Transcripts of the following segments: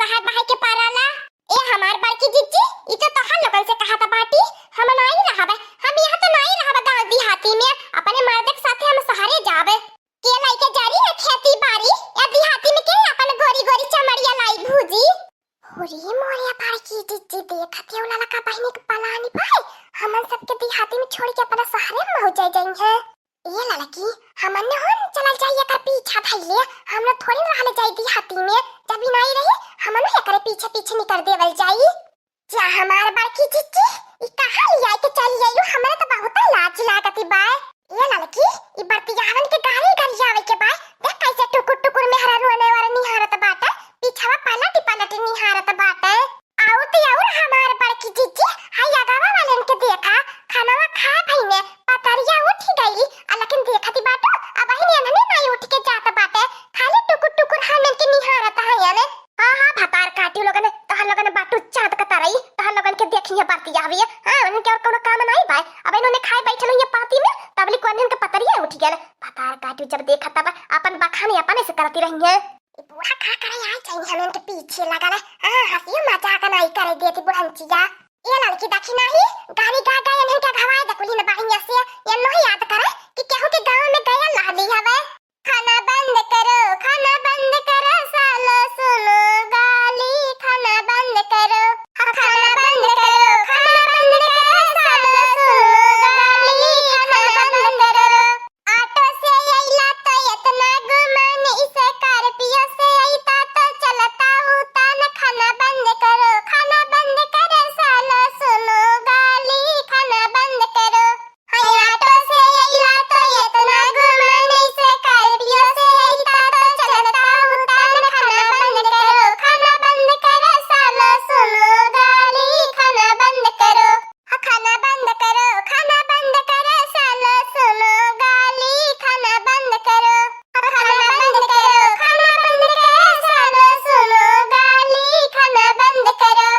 शहर बाहर के पाराला ए हमार बाकी जिज्जी ई तो तोहर लोगन से कहा था बाटी हम नहीं रहबे हम यहाँ तो नहीं रहबे गांव देहाती में अपने मर्द के साथे हम शहरे जाबे के लइके जारी है खेती बाड़ी या देहाती में के अपन गोरी गोरी चमड़िया लाई भूजी होरी मोरिया बाकी जिज्जी देखत है उला का बहिनी के पलानी पाए हमन सबके देहाती में छोड़ के अपना शहरे में हो जाएंगे ये लड़की हमन ने होन चल जाइए कर पीछा धइले हम लोग थोड़ी रहले जाई देहाती में जब भी नहीं रही हमन एकरे पीछे पीछे निकल देवल जाई जा हमार बाकी जिज्जी ई कहां लिया के चली जाइयो हमरा तो बहुत लाज लागती बा ये लड़की ई बर्तियावन के गाड़ी घर जावे के बा देख कैसे टुकुर टुकुर में हरा रोने वाला निहारत बाटे पीछावा पलट पलट निहारत बाटे आओ तो और हमार बाकी जिज्जी हाय आगावा वालन के देखा खानावा खा भइने पतरिया उठ गई लेकिन देखती बाटो अब ही ने नहीं उठ के जात बाटे खाली टुकुर टुकुर हमन के निहारत है याने हां भतार काटी लोगन तहर लोगन बाटू चाट का तरई तहर लोगन के देखिए बाती आवी हां उनके और कोनो काम नहीं भाई अब इन्होंने खाए बैठल ये पाती में तबली कोन के पतरिया उठ गेल भतार काटी जब देखा तब अपन बखाने अपन से करती रही है बूढ़ा का करे आई चाहिए हमन के पीछे लगा हां हंसी मजाक नहीं करे देती बुढ़ंचिया ये लड़की देखी नहीं गाड़ी गा गए इन्हें का घवाए दकुली ने बाहिया से ये नहीं याद करे कि केहू के गांव में गया लाली हवे खाना बंद करो सालो सुनो गाली खाना बंद करो खाना बंद करो सालो सुनो गाली खाना बंद करो ऑटो से आइला तो इतना गुमान इसे कारपियो से आईता तो चलता होता न खाना बंद करो सालो सुनो गाली खाना बंद करो हाय ऑटो से आइला तो इतना गुमान इसे कारपियो से आईता तो चलता होता न खाना बंद करो सालो सुनो गाली खाना बंद करो खाना बंद करो सालो सुनो गाली खाना बंद करो खाना बंद करो सालो सुनो गाली खाना बंद करो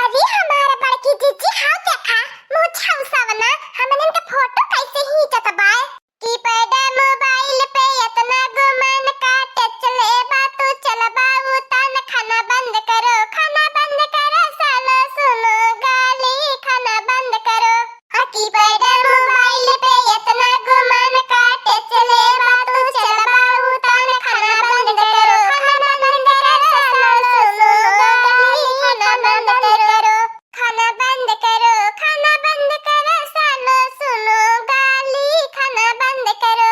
अरे हमारा बड़की जिज्जी हां देखा मुंह छौसावना हमन इनका फोटो कैसे खींचत बा कीपैड मोबाइल पे इतना गुमान का टच ले बातू चलबा उतान खाना बंद करो सालो सुनो गाली खाना बंद करो कीपैड मोबाइल पे इतना गुमान का टच ले बातू चलबा उतान खाना बंद करो सालो सुनो गाली खाना बंद करो खाना बंद करो सालो सुनो गाली खाना बंद करो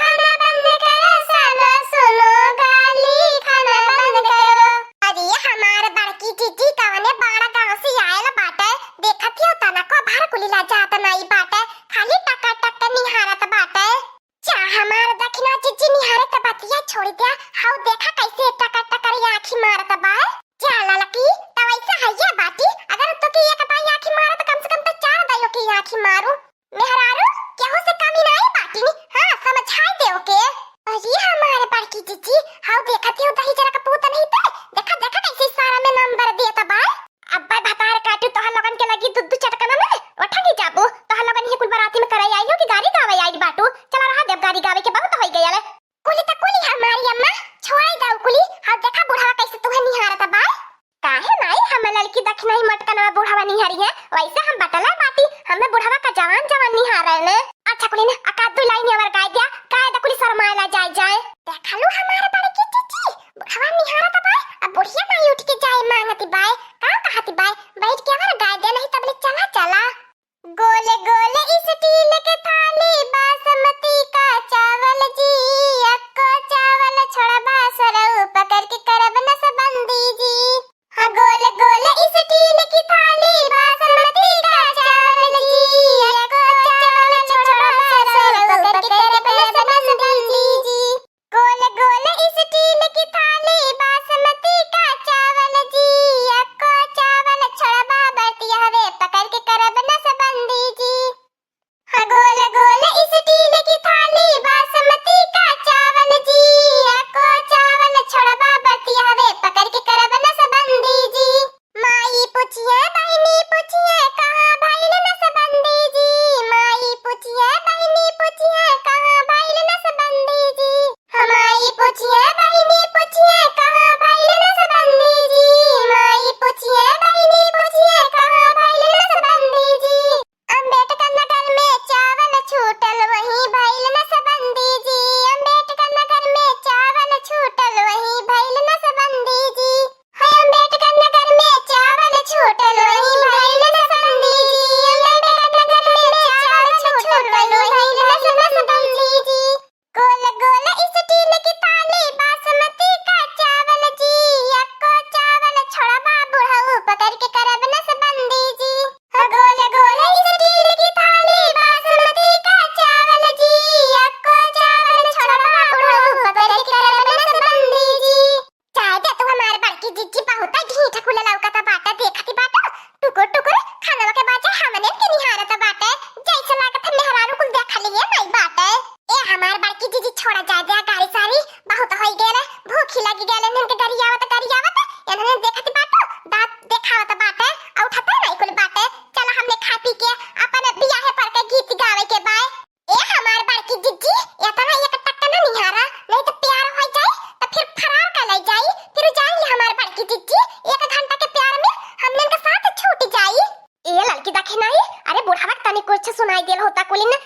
खाना बंद करो सालो सुनो गाली खाना बंद करो अरे हमार बड़की जिज्जी कवने बड़ा गांव से आयल बाटे देखत हो तना को भर कुलीला जात नहीं बाटे खाली टका टक निहारत बाटे चा हमार दखिना जिज्जी निहारत बतिया छोड़ दिया हाउ देखा कैसे टका टकर आंखी मारत बा चला लकी तो ऐसा है बाटी अगर तो की एक बाई आंखी मारत कम से कम तो चार दाइयों की आंखी मारू मेहरारू केहू से कमी नहीं बाटी नी हां समझाई दे ओके अरे हमारे बड़की जिज्जी हाउ देखत हो दही जरा का पूत नहीं पे देखा कैसे सारा में नंबर देता बा अब भाई भतार काटू तोहर लोगन के लगी दुद्दू चटकना में उठा के जाबू तोहर लोगन ये कुल बराती में कराई आई हो कि गाड़ी गावे आई बाटू चला रहा देव गाड़ी गावे के बहुत होई गया ले कुली हमारी अम्मा छोड़ दाऊ कुली हां देखा बुढ़ावा कैसे तुम्हें निहारत बा काहे नहीं हम लड़की दखना ही मटकनवा बुढ़ावा निहारी है वैसे हम बटला बाटी हमें बुढ़ावा का जवान निहार रहे ने अच्छा कुली ने अकाद दो लाइन और गाय दिया काहे द कुली शर्माला जाए देखा लो हमारे बड़की जिज्जी बुढ़ावा निहारत बा अब बुढ़िया नहीं उठ के जाए मांगती बाय का कहती बाय बैठ के हमारा गाय दे नहीं तबले चला गोले गोले स्टील के थाली बासमती का चावल जी अक्को चावल छोड़बा सरऊ पकड़ के करब नसबंदी जी हाँ गोले गोले स्टील की थाली बासमती का चावल जी अक्को चावल छोड़बा सरऊ पकड़ के करब नसबंदी जी गोले गोले स्टील की थाली बासमती का चावल जी अक्को चावल छोड़बा बतिया वे पकड़ के करब नसबंदी जी हाँ गोले गोले स्टील की एनहने देखत बाटो दांत देखावत बाटे आ उठता नहीं कुल बाटे। चल हमने खा पी के अपन बियाहे पर के गीत गावे के बाय। ए हमार बड़की जिज्जी इतना एक टक्का ना निहारा नहीं तो प्यार हो जाए तो फिर फरार कर ले जाई। फिर जाई हमार बड़की जिज्जी 1 घंटा के प्यार में हमने के साथ छूट जाई। ए लड़की देखे नहीं अरे बुढ़ावा तनी कुछ सुनाई देल होता कुलिन